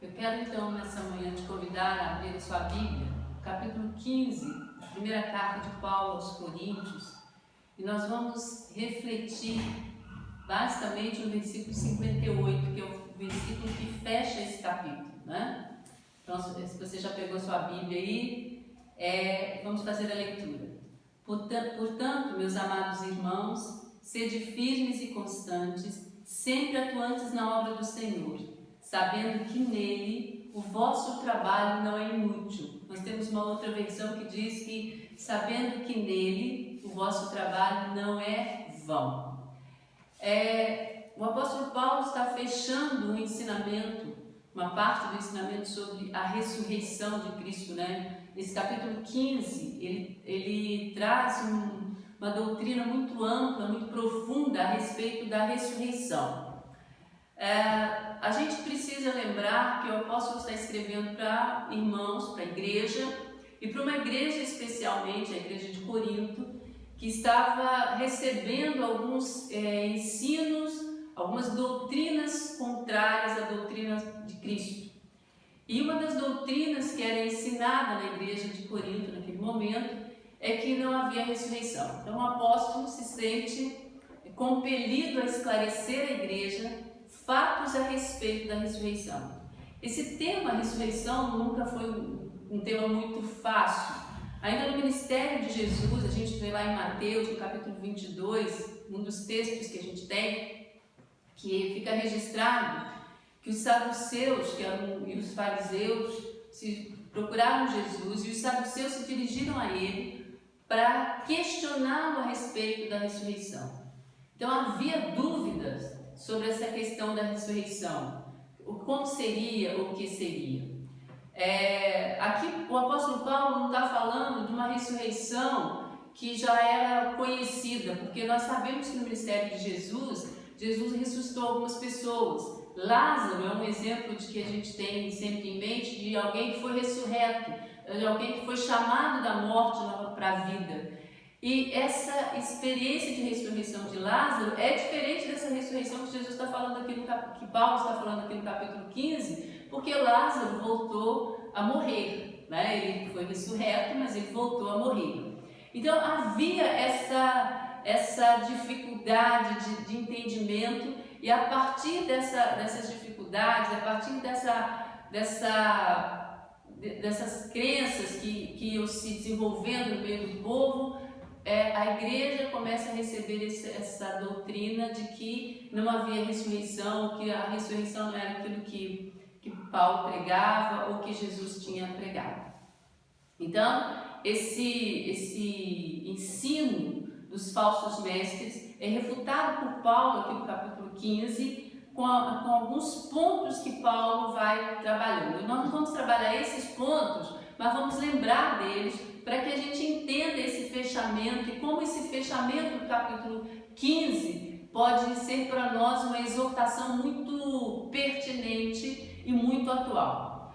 Eu quero então nessa manhã te convidar a abrir a sua Bíblia, capítulo 15, a primeira carta de Paulo aos Coríntios, e nós vamos refletir basicamente no versículo 58, que é o versículo que fecha esse capítulo, né? Então, se você já pegou sua Bíblia aí, vamos fazer a leitura. Portanto, meus amados irmãos, sede firmes e constantes, sempre atuantes na obra do Senhor, sabendo que nele o vosso trabalho não é inútil. Nós temos uma outra versão que diz que, sabendo que nele o vosso trabalho não é vão. O apóstolo Paulo está fechando um ensinamento, uma parte do ensinamento sobre a ressurreição de Cristo, né? Nesse capítulo 15, ele traz uma doutrina muito ampla, muito profunda a respeito da ressurreição. A gente precisa lembrar que o apóstolo está escrevendo para irmãos, para a igreja, e para uma igreja especialmente, a igreja de Corinto, que estava recebendo alguns ensinos, algumas doutrinas contrárias à doutrina de Cristo. E uma das doutrinas que era ensinada na igreja de Corinto naquele momento é que não havia ressurreição. Então o apóstolo se sente compelido a esclarecer a igreja fatos a respeito da ressurreição. Esse tema, a ressurreição, nunca foi um tema muito fácil. Ainda no ministério de Jesus, a gente vê lá em Mateus, no capítulo 22, um dos textos que a gente tem, que fica registrado que os saduceus e os fariseus procuraram Jesus, e os saduceus se dirigiram a ele para questioná-lo a respeito da ressurreição. Então havia dúvidas sobre essa questão da ressurreição, como seria, o que seria. Aqui o apóstolo Paulo não está falando de uma ressurreição que já era conhecida, porque nós sabemos que no ministério de Jesus ressuscitou algumas pessoas. Lázaro é um exemplo de que a gente tem sempre em mente de alguém que foi ressurreto, de alguém que foi chamado da morte para a vida. E essa experiência de ressurreição de Lázaro é diferente dessa ressurreição que Jesus está falando aqui que Paulo está falando aqui no capítulo 15, porque Lázaro voltou a morrer, né? Ele foi ressurreto, mas ele voltou a morrer. Então havia essa dificuldade de entendimento, e a partir dessas dificuldades, a partir dessas crenças que iam se desenvolvendo no meio do povo, a igreja começa a receber essa doutrina de que não havia ressurreição, que a ressurreição não era aquilo que Paulo pregava ou que Jesus tinha pregado. Então, esse ensino dos falsos mestres é refutado por Paulo aqui no capítulo 15, com alguns pontos que Paulo vai trabalhando. E nós não vamos trabalhar esses pontos, mas vamos lembrar deles para que a gente entenda esse fechamento e como esse fechamento do capítulo 15 pode ser para nós uma exortação muito pertinente e muito atual.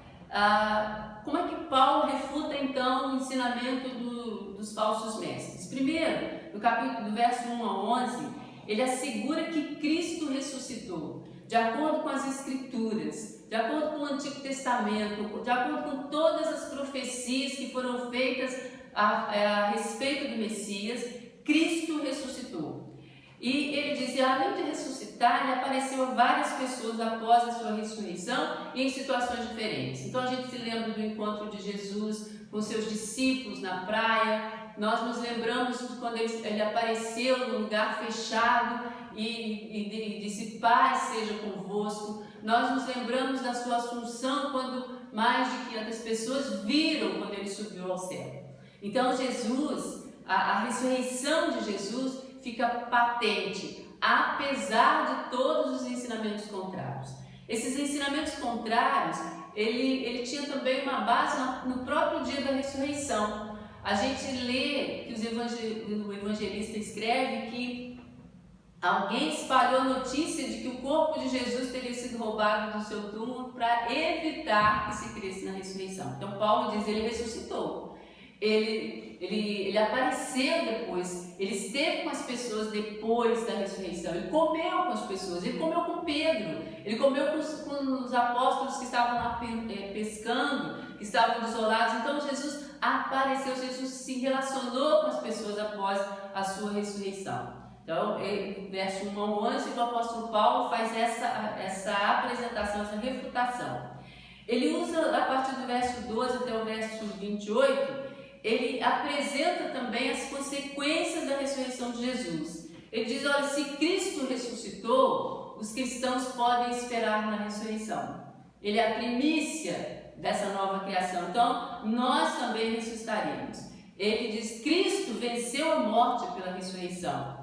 Como é que Paulo refuta então o ensinamento dos falsos mestres? Primeiro, no capítulo do verso 1 a 11, ele assegura que Cristo ressuscitou, de acordo com as Escrituras, de acordo com o Antigo Testamento, de acordo com todas as profecias que foram feitas a respeito do Messias. Cristo ressuscitou. E ele diz, além de ressuscitar, ele apareceu a várias pessoas após a sua ressurreição e em situações diferentes. Então a gente se lembra do encontro de Jesus com seus discípulos na praia. Nós nos lembramos de quando ele apareceu num lugar fechado e disse, paz seja convosco. Nós nos lembramos da sua assunção, quando mais de 500 pessoas viram quando ele subiu ao céu. Então Jesus, a ressurreição de Jesus fica patente, apesar de todos os ensinamentos contrários. Esses ensinamentos contrários, ele tinha também uma base no próprio dia da ressurreição. A gente lê que o evangelista escreve que alguém espalhou a notícia de que o corpo de Jesus teria sido roubado do seu túmulo para evitar que se cresça na ressurreição. Então Paulo diz, ele ressuscitou. Ele apareceu depois, ele esteve com as pessoas depois da ressurreição, ele comeu com as pessoas, ele comeu com com Pedro, ele comeu com os apóstolos que estavam lá pescando, que estavam desolados. Então Jesus apareceu, Jesus se relacionou com as pessoas após a sua ressurreição. Então, verso 1 ao 11, o apóstolo Paulo faz essa apresentação, essa refutação. Ele usa, a partir do verso 12 até o verso 28, ele apresenta também as consequências da ressurreição de Jesus. Ele diz, olha, se Cristo ressuscitou, os cristãos podem esperar na ressurreição. Ele é a primícia dessa nova criação. Então, nós também ressuscitaremos. Ele diz, Cristo venceu a morte pela ressurreição.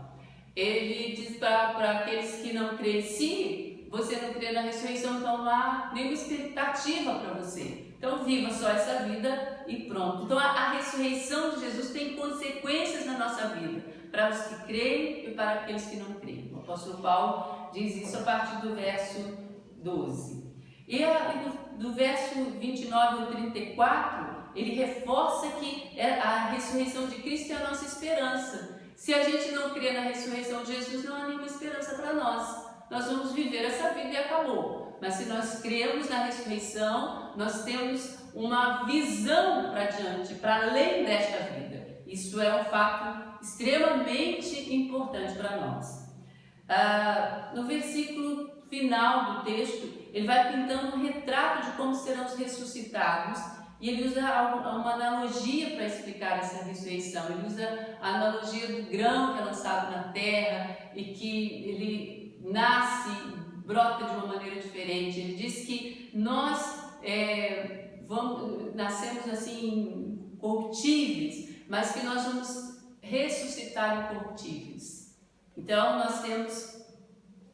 Ele diz para aqueles que não creem, se você não crê na ressurreição, então não há nenhuma expectativa para você. Então viva só essa vida e pronto. Então a ressurreição de Jesus tem consequências na nossa vida, para os que creem e para aqueles que não creem. O apóstolo Paulo diz isso a partir do verso 12. E do verso 29 ao 34, ele reforça que a ressurreição de Cristo é a nossa esperança. Se a gente não crê na ressurreição de Jesus, não há nenhuma esperança para nós. Nós vamos viver essa vida e acabou. Mas se nós cremos na ressurreição, nós temos uma visão para diante, para além desta vida. Isso é um fato extremamente importante para nós. No versículo final do texto, ele vai pintando um retrato de como serão os ressuscitados. E ele usa uma analogia para explicar essa ressurreição. Ele usa a analogia do grão que é lançado na terra e que ele nasce, brota de uma maneira diferente. Ele diz que nós nascemos assim corruptíveis, mas que nós vamos ressuscitar incorruptíveis. Então nós temos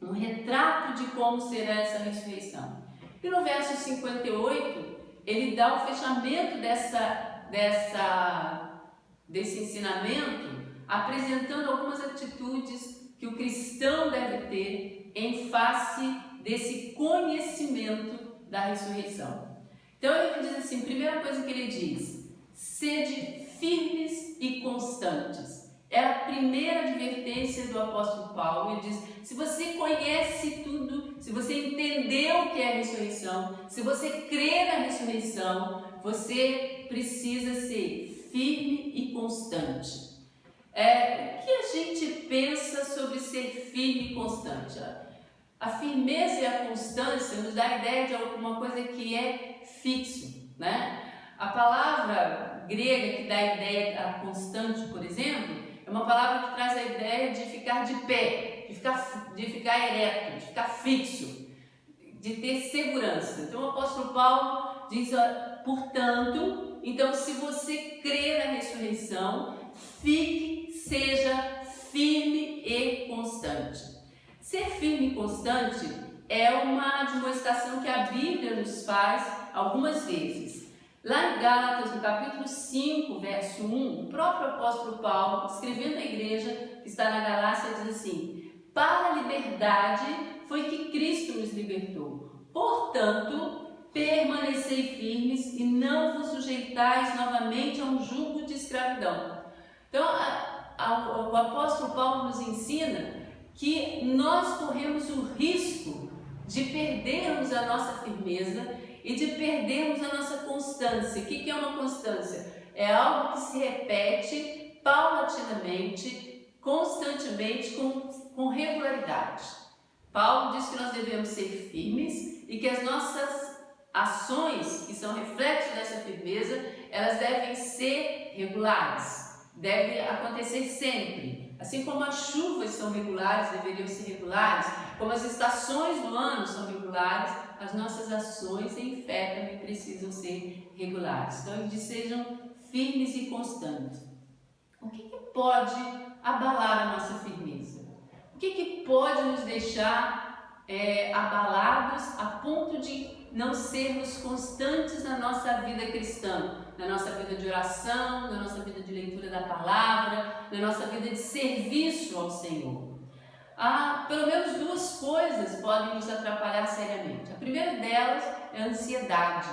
um retrato de como será essa ressurreição. E no verso 58, ele dá o fechamento desse ensinamento, apresentando algumas atitudes que o cristão deve ter em face desse conhecimento da ressurreição. Então ele diz assim, primeira coisa que ele diz, sede firmes e constantes. É a primeira advertência do apóstolo Paulo. Ele diz, se você conhece tudo, se você entendeu o que é a ressurreição, se você crê na ressurreição, você precisa ser firme e constante. O que a gente pensa sobre ser firme e constante? A firmeza e a constância nos dá a ideia de alguma coisa que é fixo, né? A palavra grega que dá a ideia a constante, por exemplo, é uma palavra que traz a ideia de ficar de pé, de ficar ereto, de ficar fixo, de ter segurança. Então o apóstolo Paulo diz, portanto, então se você crê na ressurreição, seja firme e constante. Ser firme e constante é uma admoestação que a Bíblia nos faz algumas vezes. Lá em Gálatas, no capítulo 5, verso 1, o próprio apóstolo Paulo, escrevendo à igreja que está na Galácia, diz assim, para a liberdade foi que Cristo nos libertou. Portanto, permanecei firmes e não vos sujeitais novamente a um jugo de escravidão. Então, o apóstolo Paulo nos ensina que nós corremos o risco de perdermos a nossa firmeza e de perdermos a nossa constância. O que é uma constância? É algo que se repete paulatinamente, constantemente, com regularidade. Paulo diz que nós devemos ser firmes e que as nossas ações, que são reflexo dessa firmeza, elas devem ser regulares, devem acontecer sempre. Assim como as chuvas são regulares, deveriam ser regulares, como as estações do ano são regulares, as nossas ações em fé também precisam ser regulares. Então, ele diz, sejam firmes e constantes. O que pode abalar a nossa firmeza? O que pode nos deixar abalados a ponto de não sermos constantes na nossa vida cristã, na nossa vida de oração, na nossa vida de leitura da palavra, na nossa vida de serviço ao Senhor? Pelo menos duas coisas podem nos atrapalhar seriamente. A primeira delas é a ansiedade.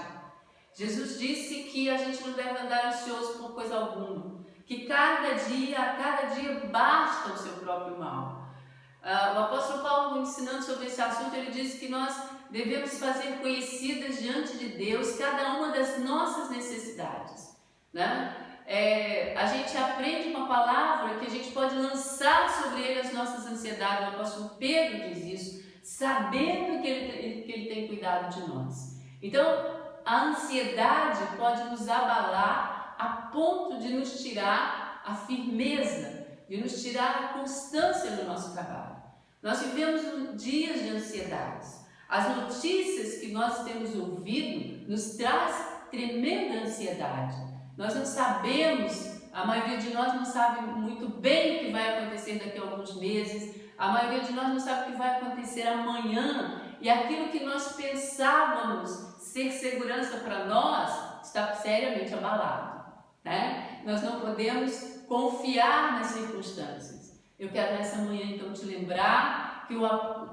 Jesus disse que a gente não deve andar ansioso por coisa alguma, que a cada dia basta o seu próprio mal. O apóstolo Paulo, ensinando sobre esse assunto, ele diz que nós devemos fazer conhecidas diante de Deus cada uma das nossas necessidades, né? A gente aprende uma palavra que a gente pode lançar sobre ele as nossas ansiedades. O apóstolo Pedro diz isso, sabendo que ele tem cuidado de nós. Então, a ansiedade pode nos abalar a ponto de nos tirar a firmeza, de nos tirar a constância no nosso trabalho. Nós vivemos dias de ansiedades. As notícias que nós temos ouvido nos traz tremenda ansiedade. Nós não sabemos, a maioria de nós não sabe muito bem o que vai acontecer daqui a alguns meses, a maioria de nós não sabe o que vai acontecer amanhã, e aquilo que nós pensávamos ser segurança para nós está seriamente abalado, né? Nós não podemos confiar nas circunstâncias. Eu quero nessa manhã então te lembrar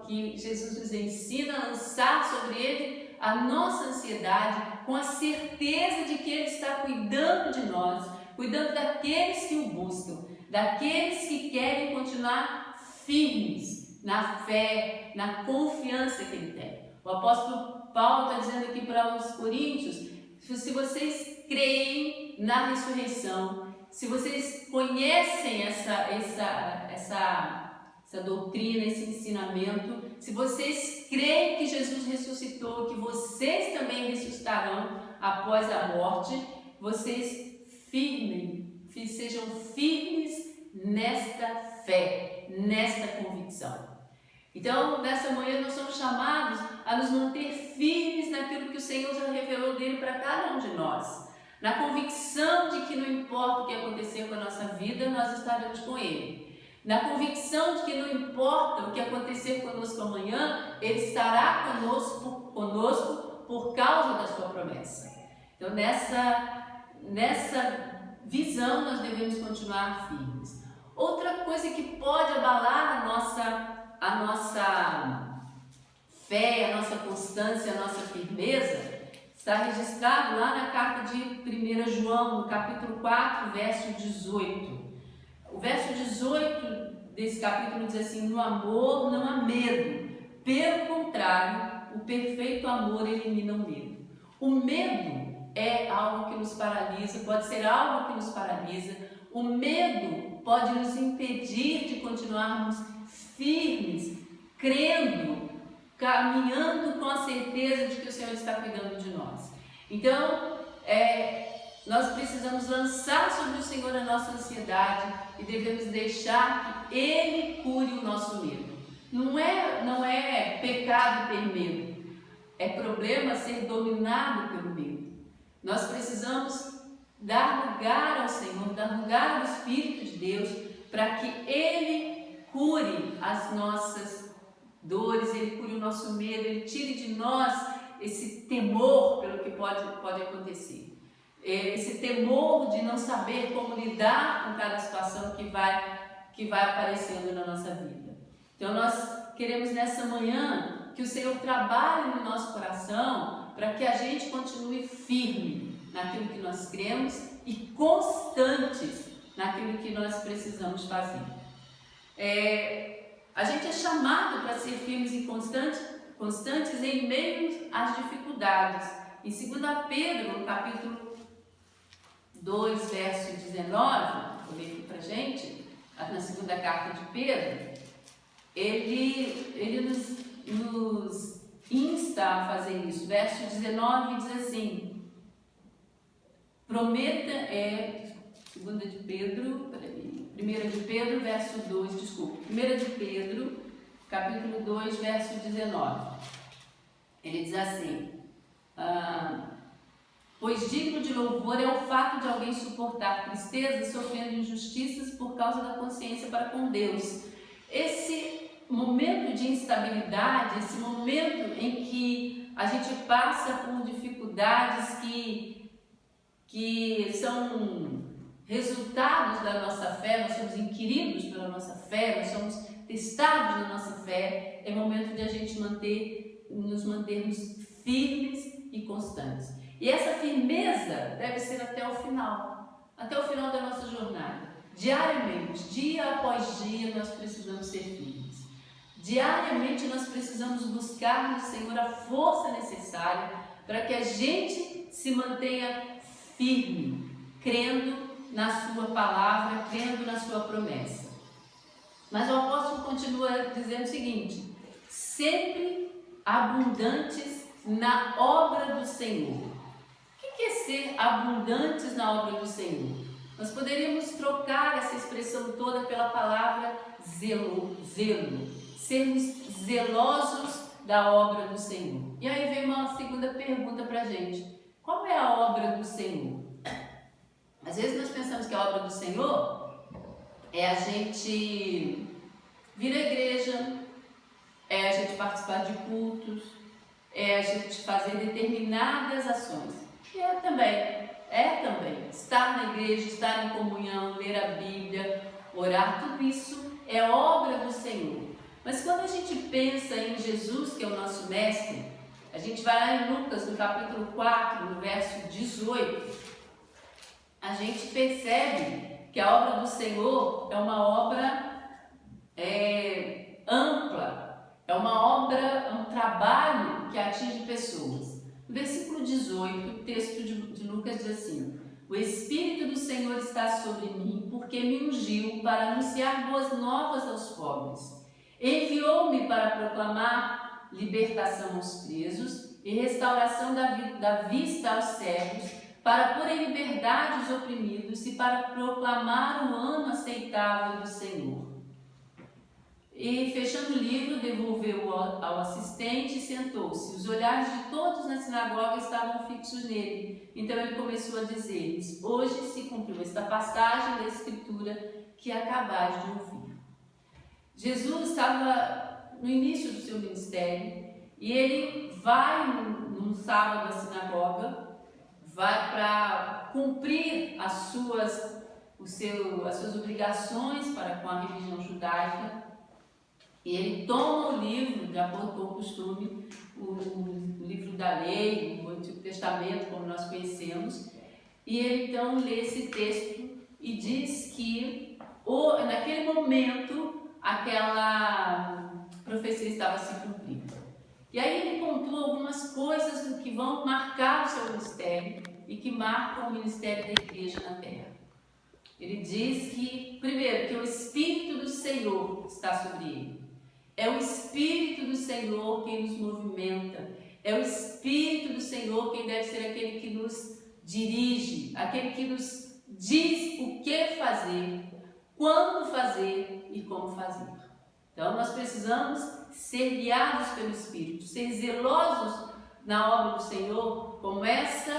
que Jesus nos ensina a lançar sobre ele a nossa ansiedade com a certeza de que ele está cuidando de nós, cuidando daqueles que o buscam, daqueles que querem continuar firmes na fé, na confiança que ele tem. O apóstolo Paulo está dizendo aqui para os coríntios, se vocês creem na ressurreição, se vocês conhecem essa doutrina, esse ensinamento, se vocês creem que Jesus ressuscitou, que vocês também ressuscitarão após a morte, vocês sejam firmes nesta fé, nesta convicção. Então, nessa manhã nós somos chamados a nos manter firmes naquilo que o Senhor já revelou dele para cada um de nós, na convicção de que não importa o que acontecer com a nossa vida, nós estaremos com ele. Na convicção de que não importa o que acontecer conosco amanhã, ele estará conosco por causa da sua promessa. Então, nessa visão, nós devemos continuar firmes. Outra coisa que pode abalar a nossa fé, a nossa constância, a nossa firmeza, está registrado lá na carta de 1 João, no capítulo 4, verso 18. O verso 18 desse capítulo diz assim: no amor não há medo, pelo contrário, o perfeito amor elimina o medo. O medo é algo que nos paralisa, pode ser algo que nos paralisa. O medo pode nos impedir de continuarmos firmes, crendo, caminhando com a certeza de que o Senhor está cuidando de nós. Então, nós precisamos lançar sobre o Senhor a nossa ansiedade e devemos deixar que Ele cure o nosso medo. Não é pecado ter medo, é problema ser dominado pelo medo. Nós precisamos dar lugar ao Senhor, dar lugar ao Espírito de Deus, para que Ele cure as nossas dores, Ele cure o nosso medo, Ele tire de nós esse temor pelo que pode acontecer. Esse temor de não saber como lidar com cada situação que vai aparecendo na nossa vida. Então nós queremos nessa manhã que o Senhor trabalhe no nosso coração para que a gente continue firme naquilo que nós cremos e constantes naquilo que nós precisamos fazer. A gente é chamado para ser firmes e constantes em meio às dificuldades. Em 2 Pedro, no capítulo 2, verso 19, vou ler aqui para a gente, na segunda carta de Pedro, ele nos insta a fazer isso. Verso 19 diz assim: prometa, 1 de Pedro, verso 2, desculpa, 1 de Pedro, capítulo 2, verso 19, ele diz assim: pois digno de louvor é o fato de alguém suportar tristeza, sofrendo injustiças por causa da consciência para com Deus. Esse momento de instabilidade, esse momento em que a gente passa por dificuldades que são resultados da nossa fé, nós somos inquiridos pela nossa fé, nós somos testados na nossa fé, é momento de a gente nos mantermos firmes e constantes. E essa firmeza deve ser até o final da nossa jornada. Diariamente, dia após dia, nós precisamos ser firmes. Diariamente nós precisamos buscar no Senhor a força necessária para que a gente se mantenha firme, crendo na sua palavra, crendo na sua promessa. Mas o apóstolo continua dizendo o seguinte: sempre abundantes na obra do Senhor. O que é ser abundantes na obra do Senhor? Nós poderíamos trocar essa expressão toda pela palavra zelo. Sermos zelosos da obra do Senhor. E aí vem uma segunda pergunta para a gente: qual é a obra do Senhor? Às vezes nós pensamos que a obra do Senhor é a gente vir à igreja, é a gente participar de cultos, é a gente fazer determinadas ações. E é também estar na igreja, estar em comunhão, ler a Bíblia, orar, tudo isso é obra do Senhor. Mas quando a gente pensa em Jesus, que é o nosso mestre, a gente vai lá em Lucas, no capítulo 4, no verso 18, a gente percebe que a obra do Senhor é uma obra ampla, é uma obra, é um trabalho que atinge pessoas. No versículo 18, o texto de Lucas diz assim: o Espírito do Senhor está sobre mim, porque me ungiu para anunciar boas novas aos pobres. Enviou-me para proclamar libertação aos presos e restauração da vista aos cegos, para pôr em liberdade os oprimidos e para proclamar o ano aceitável do Senhor. E, fechando o livro, devolveu ao assistente e sentou-se. Os olhares de todos na sinagoga estavam fixos nele. Então ele começou a dizer-lhes: hoje se cumpriu esta passagem da Escritura que acabais de ouvir. Jesus estava no início do seu ministério e ele vai num sábado à sinagoga, vai para cumprir as suas obrigações para com a religião judaica, e ele toma o livro, de acordo com o costume, o livro da lei, o Antigo Testamento, como nós conhecemos, e ele então lê esse texto e diz que naquele momento aquela profecia estava se cumprindo. E aí ele pontua algumas coisas do que vão marcar o seu ministério e que marcam o ministério da igreja na terra. Ele diz que, primeiro, que o Espírito do Senhor está sobre ele. É o Espírito do Senhor quem nos movimenta. É o Espírito do Senhor quem deve ser aquele que nos dirige, aquele que nos diz o que fazer, quando fazer e como fazer. Então nós precisamos ser guiados pelo Espírito, ser zelosos na obra do Senhor. Começa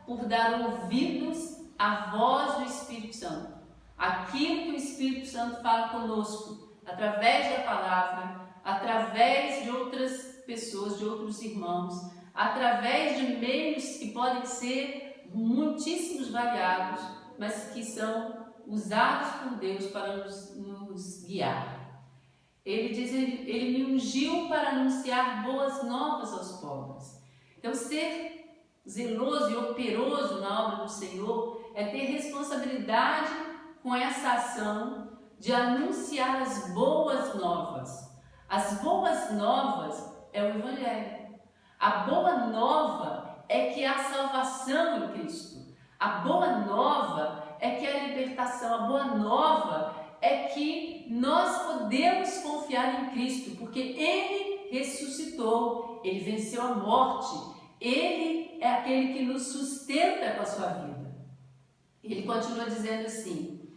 por dar ouvidos à voz do Espírito Santo. Aquilo que o Espírito Santo fala conosco, através da palavra, através de outras pessoas, de outros irmãos, através de meios que podem ser muitíssimos variados, mas que são usados por Deus para nos guiar. Ele diz: ele me ungiu para anunciar boas novas aos pobres. Então, ser zeloso e operoso na obra do Senhor é ter responsabilidade com essa ação de anunciar as boas novas. As boas novas é o Evangelho. A boa nova é que há salvação em Cristo. A boa nova é que há libertação. A boa nova é que nós podemos confiar em Cristo, porque Ele ressuscitou, Ele venceu a morte, Ele é aquele que nos sustenta com a sua vida. Ele continua dizendo assim: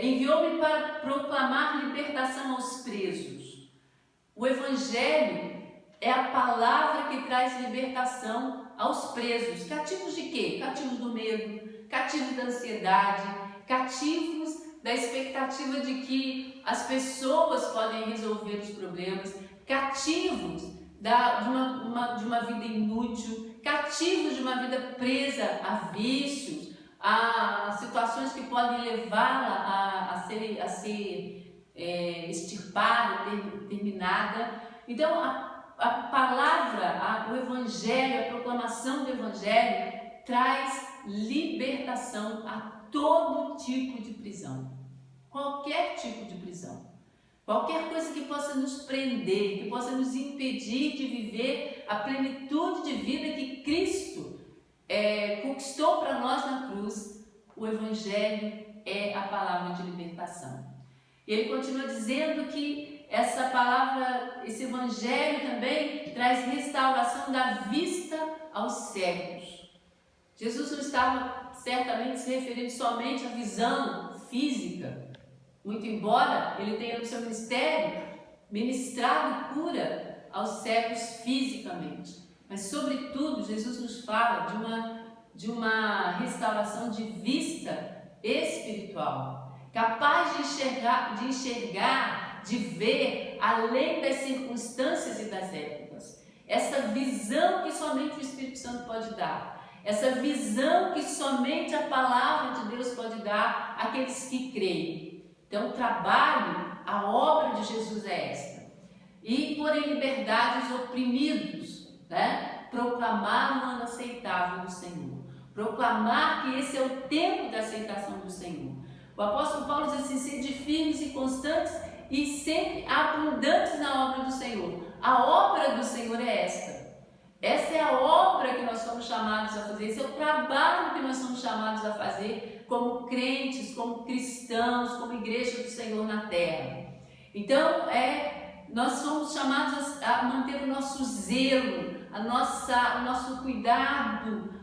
enviou-me para proclamar libertação aos presos. O Evangelho é a palavra que traz libertação aos presos. Cativos de quê? Cativos do medo, cativos da ansiedade, cativos da expectativa de que as pessoas podem resolver os problemas, cativos de uma vida inútil, cativos de uma vida presa a vícios, a situações que podem levá-la a ser extirpada, terminada. Então, a palavra, o Evangelho, a proclamação do Evangelho traz libertação a todo tipo de prisão, qualquer tipo de prisão. qualquer coisa que possa nos prender, que possa nos impedir de viver a plenitude de vida que Cristo conquistou para nós na cruz, o Evangelho é a palavra de libertação. E ele continua dizendo que essa palavra, esse Evangelho também traz restauração da vista aos cegos. Jesus não estava certamente se referindo somente à visão física, muito embora ele tenha no seu ministério ministrado cura aos cegos fisicamente. Mas, sobretudo, Jesus nos fala de uma restauração de vista espiritual, capaz de enxergar, de ver além das circunstâncias e das épocas. Essa visão que somente o Espírito Santo pode dar, essa visão que somente a palavra de Deus pode dar àqueles que creem. Então, o trabalho, a obra de Jesus é esta. E por em liberdade os oprimidos, né? Proclamar o ano aceitável do Senhor. Proclamar que esse é o tempo da aceitação do Senhor. O apóstolo Paulo diz assim: sede firmes e constantes e sempre abundantes na obra do Senhor. A obra do Senhor é esta. Essa é a obra que nós somos chamados a fazer. Esse é o trabalho que nós somos chamados a fazer como crentes, como cristãos, como igreja do Senhor na terra. Então, nós somos chamados a manter o nosso zelo, o nosso cuidado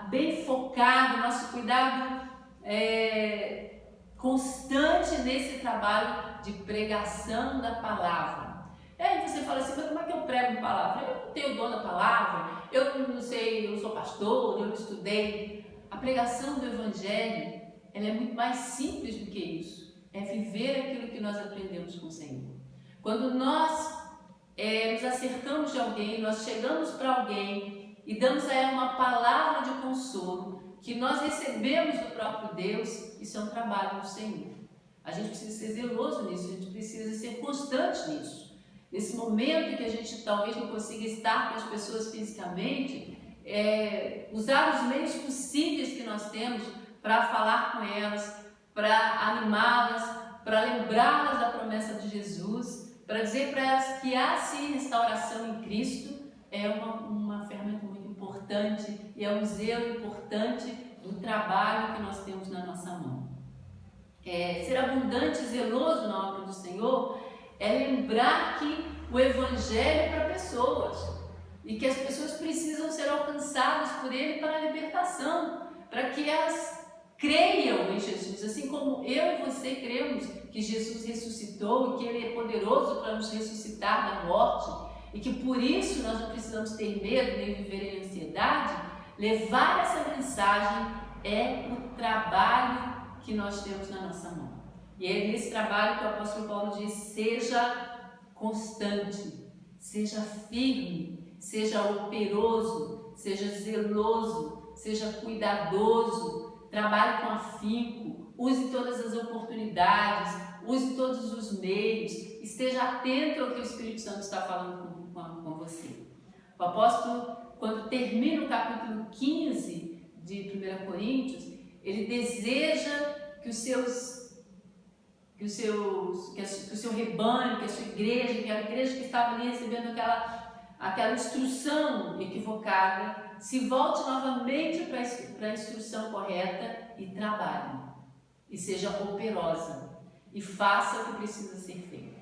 bem focado, o nosso cuidado constante nesse trabalho de pregação da palavra. Aí você fala assim: mas como é que eu prego palavra? Eu não tenho dom da palavra, eu não sei, eu não sou pastor, eu não estudei. A pregação do Evangelho, ela é muito mais simples do que isso. É viver aquilo que nós aprendemos com o Senhor. Quando nós nos acercamos de alguém, nós chegamos para alguém e damos a ela uma palavra de consolo que nós recebemos do próprio Deus, isso é um trabalho do Senhor. A gente precisa ser zeloso nisso, a gente precisa ser constante nisso. Nesse momento que a gente talvez não consiga estar com as pessoas fisicamente, usar os meios possíveis que nós temos para falar com elas, para animá-las, para lembrá-las da promessa de Jesus, para dizer para elas que há sim restauração em Cristo, é uma ferramenta muito importante e é um zelo importante do trabalho que nós temos na nossa mão. Ser abundante e zeloso na obra do Senhor é lembrar que o Evangelho é para pessoas e que as pessoas precisam ser alcançadas por Ele para a libertação, para que elas creiam em Jesus, assim como eu e você cremos que Jesus ressuscitou e que Ele é poderoso para nos ressuscitar da morte e que por isso nós não precisamos ter medo nem viver em ansiedade. Levar essa mensagem é o trabalho que nós temos na nossa mão. E é nesse trabalho que o apóstolo Paulo diz: seja constante, seja firme, seja operoso, seja zeloso, seja cuidadoso, trabalhe com afinco, use todas as oportunidades, use todos os meios, esteja atento ao que o Espírito Santo está falando com você. O apóstolo, quando termina o capítulo 15 de 1 Coríntios, ele deseja que o seu rebanho, que a sua igreja, que a igreja que estava ali recebendo aquela instrução equivocada, se volte novamente para a instrução correta e trabalhe, e seja operosa, e faça o que precisa ser feito.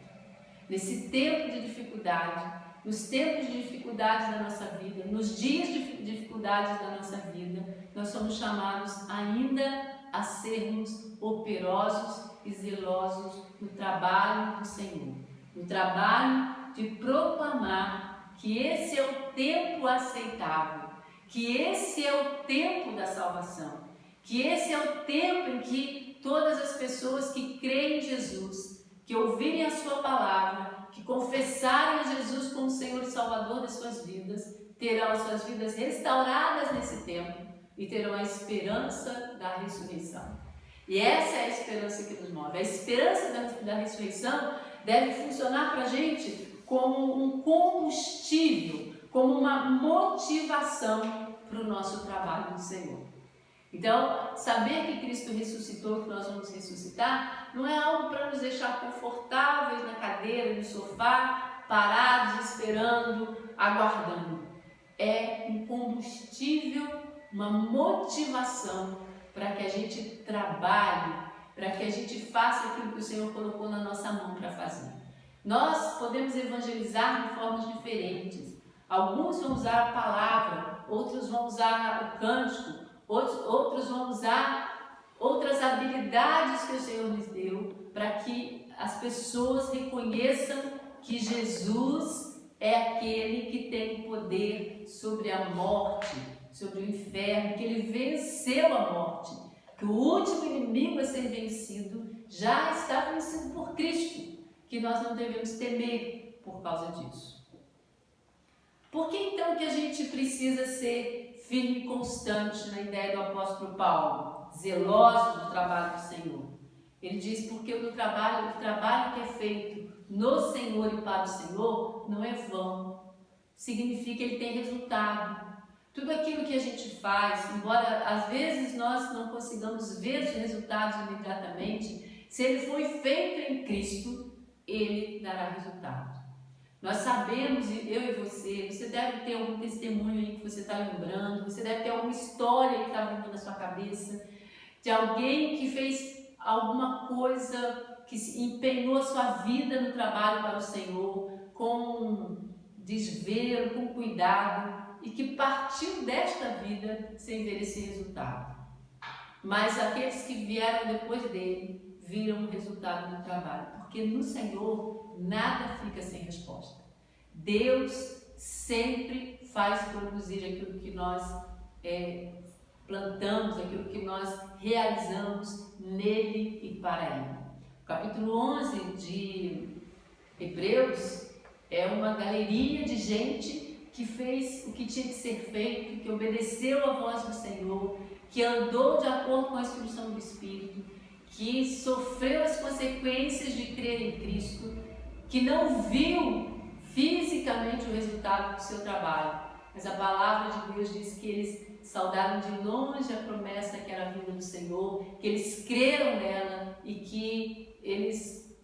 Nesse tempo de dificuldade, nos tempos de dificuldades da nossa vida, nos dias de dificuldades da nossa vida, nós somos chamados ainda a sermos operosos e zelosos no trabalho do Senhor, no trabalho de proclamar que esse é o tempo aceitável, que esse é o tempo da salvação, que esse é o tempo em que todas as pessoas que creem em Jesus, que ouvirem a sua palavra, que confessarem a Jesus como Senhor e Salvador das suas vidas, terão as suas vidas restauradas nesse tempo e terão a esperança da ressurreição. E essa é a esperança que nos move. A esperança da ressurreição deve funcionar para a gente como um combustível, como uma motivação para o nosso trabalho no Senhor. Então, saber que Cristo ressuscitou, que nós vamos ressuscitar, não é algo para nos deixar confortáveis na cadeira, no sofá, parados, esperando, aguardando. É um combustível, uma motivação para que a gente trabalhe, para que a gente faça aquilo que o Senhor colocou na nossa mão para fazer. Nós podemos evangelizar de formas diferentes. Alguns vão usar a palavra, outros vão usar o cântico, outros vão usar outras habilidades que o Senhor nos deu para que as pessoas reconheçam que Jesus é aquele que tem poder sobre a morte, sobre o inferno, que ele venceu a morte, que o último inimigo a ser vencido já está vencido por Cristo, que nós não devemos temer por causa disso. Por que então que a gente precisa ser firme e constante na ideia do apóstolo Paulo, zeloso do trabalho do Senhor? Ele diz porque o trabalho que é feito no Senhor e para o Senhor não é vão, significa que ele tem resultado. Tudo aquilo que a gente faz, embora às vezes nós não consigamos ver os resultados imediatamente, se ele foi feito em Cristo, ele dará resultado. Nós sabemos, eu e você deve ter algum testemunho aí que você está lembrando, você deve ter alguma história que está vindo na sua cabeça, de alguém que fez alguma coisa, que empenhou a sua vida no trabalho para o Senhor, com desvelo, com cuidado, e que partiu desta vida sem ver esse resultado. Mas aqueles que vieram depois dele viram o resultado do trabalho, porque no Senhor nada fica sem resposta. Deus sempre faz produzir aquilo que nós plantamos, aquilo que nós realizamos nele e para ele. O capítulo 11 de Hebreus é uma galeria de gente que fez o que tinha que ser feito, que obedeceu a voz do Senhor, que andou de acordo com a instrução do Espírito, que sofreu as consequências de crer em Cristo, que não viu fisicamente o resultado do seu trabalho, mas a palavra de Deus diz que eles saudaram de longe a promessa que era a vinda do Senhor, que eles creram nela e que eles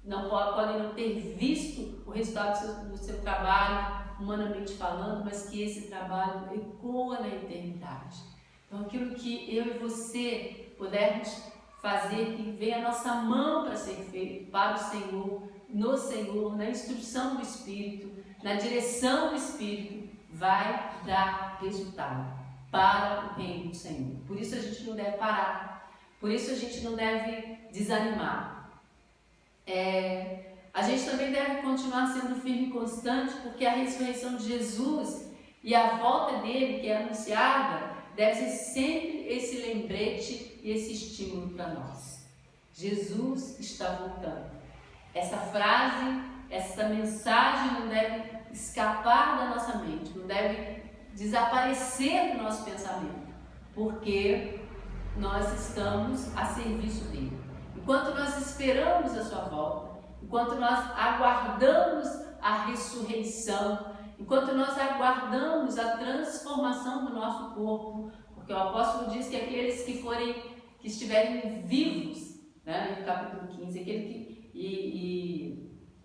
não podem não ter visto o resultado do seu trabalho, humanamente falando, mas que esse trabalho ecoa na eternidade. Então, aquilo que eu e você pudermos fazer, que vem a nossa mão para ser feito para o Senhor, no Senhor, na instrução do Espírito, na direção do Espírito, vai dar resultado para o reino do Senhor. Por isso a gente não deve parar, por isso a gente não deve desanimar. A gente também deve continuar sendo firme e constante, porque a ressurreição de Jesus e a volta dele, que é anunciada, deve ser sempre esse lembrete e esse estímulo para nós. Jesus está voltando. Essa frase, essa mensagem não deve escapar da nossa mente, não deve desaparecer do nosso pensamento, porque nós estamos a serviço dele. Enquanto nós esperamos a sua volta, enquanto nós aguardamos a ressurreição, enquanto nós aguardamos a transformação do nosso corpo, porque o apóstolo diz que aqueles que estiverem vivos, né, no capítulo 15,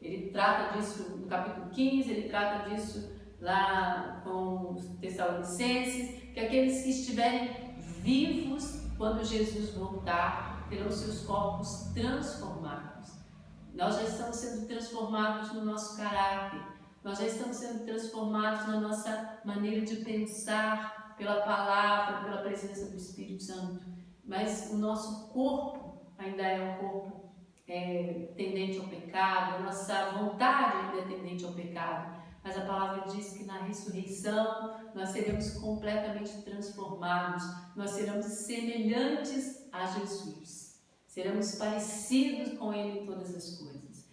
ele trata disso no capítulo 15, ele trata disso lá com os Tessalonicenses, que aqueles que estiverem vivos quando Jesus voltar, terão seus corpos transformados. Nós já estamos sendo transformados no nosso caráter, nós já estamos sendo transformados na nossa maneira de pensar, pela palavra, pela presença do Espírito Santo, mas o nosso corpo ainda é um corpo tendente ao pecado, a nossa vontade ainda é tendente ao pecado, mas a palavra diz que na ressurreição nós seremos completamente transformados, nós seremos semelhantes a Jesus, seremos parecidos com Ele em todas as coisas.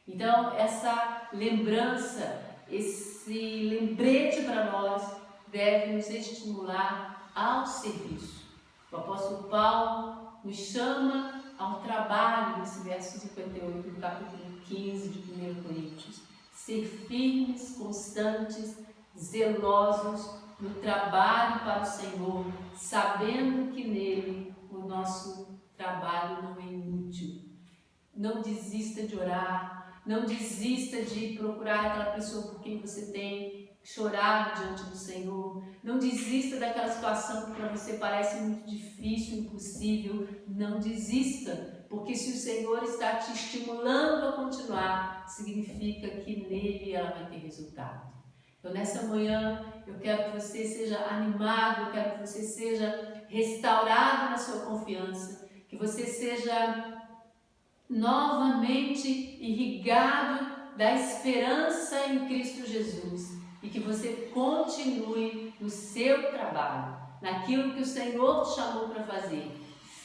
Então, essa lembrança, esse lembrete para nós deve nos estimular ao serviço. O apóstolo Paulo nos chama ao trabalho, nesse verso 58 do capítulo 15 de 1 Coríntios. Ser firmes, constantes, zelosos no trabalho para o Senhor, sabendo que nele o nosso trabalho não é inútil. Não desista de orar, não desista de procurar aquela pessoa por quem você tem chorado diante do Senhor. Não desista daquela situação que para você parece muito difícil, impossível. Não desista, porque se o Senhor está te estimulando a continuar, significa que nele ela vai ter resultado. Então nessa manhã eu quero que você seja animado, eu quero que você seja restaurado na sua confiança, que você seja novamente irrigado da esperança em Cristo Jesus e que você continue no seu trabalho, naquilo que o Senhor te chamou para fazer,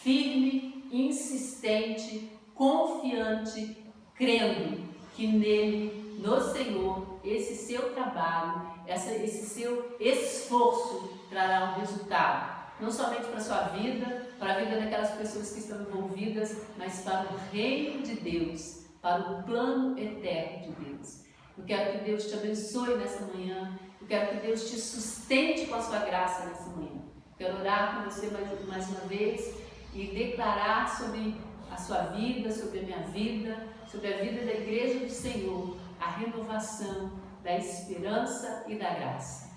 firme, insistente, confiante, crendo que nele, no Senhor, esse seu trabalho, esse seu esforço trará um resultado. Não somente para a sua vida, para a vida daquelas pessoas que estão envolvidas, mas para o reino de Deus, para o plano eterno de Deus. Eu quero que Deus te abençoe nessa manhã, eu quero que Deus te sustente com a sua graça nessa manhã. Eu quero orar com você mais uma vez e declarar sobre a sua vida, sobre a minha vida, sobre a vida da Igreja do Senhor, a renovação da esperança e da graça.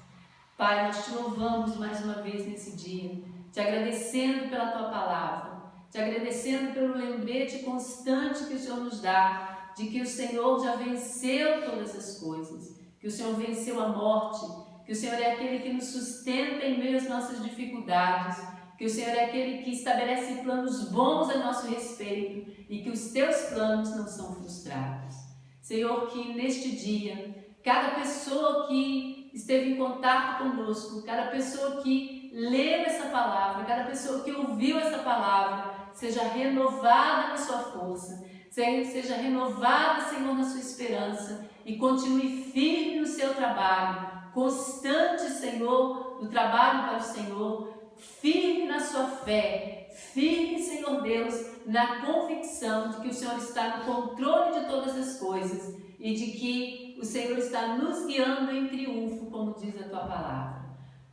Pai, nós te louvamos mais uma vez nesse dia, te agradecendo pela tua palavra, te agradecendo pelo lembrete constante que o Senhor nos dá, de que o Senhor já venceu todas as coisas, que o Senhor venceu a morte, que o Senhor é aquele que nos sustenta em meio às nossas dificuldades, que o Senhor é aquele que estabelece planos bons a nosso respeito e que os teus planos não são frustrados. Senhor, que neste dia, cada pessoa que esteve em contato conosco, cada pessoa que leu essa palavra, cada pessoa que ouviu essa palavra, seja renovada na sua força, seja renovada, Senhor, na sua esperança e continue firme no seu trabalho, constante, Senhor, no trabalho para o Senhor, firme na sua fé, firme, Senhor Deus, na convicção de que o Senhor está no controle de todas as coisas e de que o Senhor está nos guiando em triunfo, como diz a tua palavra.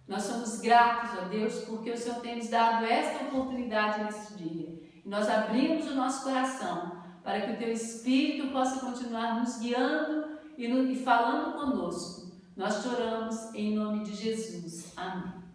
Nós somos gratos a Deus porque o Senhor tem nos dado esta oportunidade nesse dia. E nós abrimos o nosso coração para que o teu Espírito possa continuar nos guiando e falando conosco. Nós te oramos em nome de Jesus. Amém.